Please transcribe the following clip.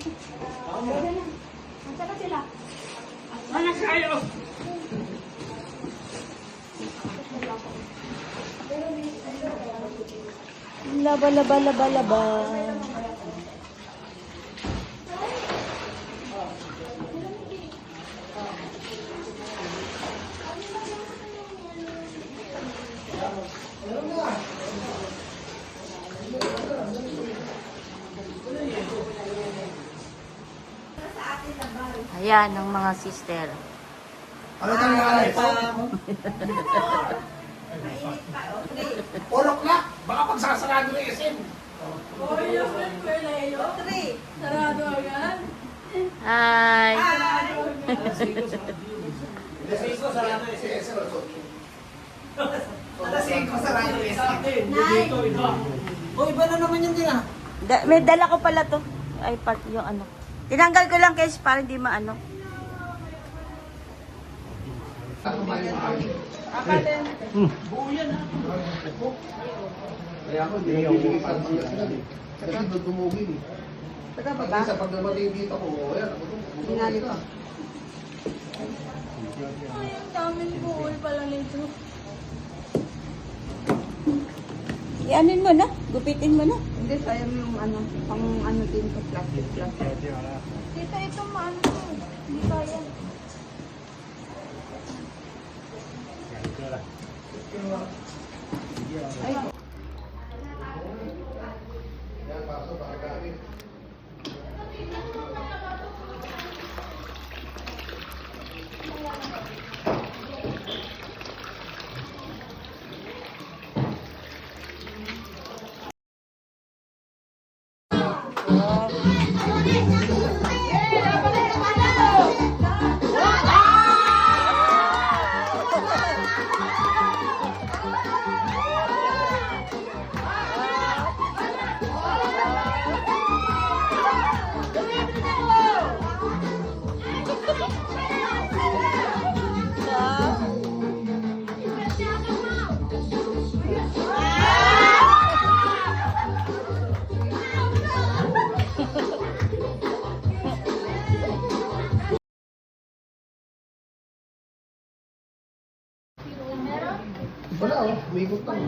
Nasaan sila? Ano kayo? Laba, laba, laba, laba. Ayan ang mga sister. Ano kang nanay po? 4 o'clock. Baka pagsasarado na SM. Sarado agad. Hi. Alas 5 sarado na SM. O, iba na naman yun din ah. May dala ko pala to. Ay, part yung ano. Tinanggal ko lang guys para hindi maano. Kaya ako, hindi ako kasi doon dumugin eh. Kasi sa pagdating dito ko, ayan, ako doon. Hinali pa. Ay, ang daming buol pala nito. Ianin mo na. Gupitin mo na. Hindi, sayang yung ano, pang ano din ko, plastic. Tita, ito maano to. Hindi kaya. Yan, pasok, pagkagamit. Wala oh, umikot lang.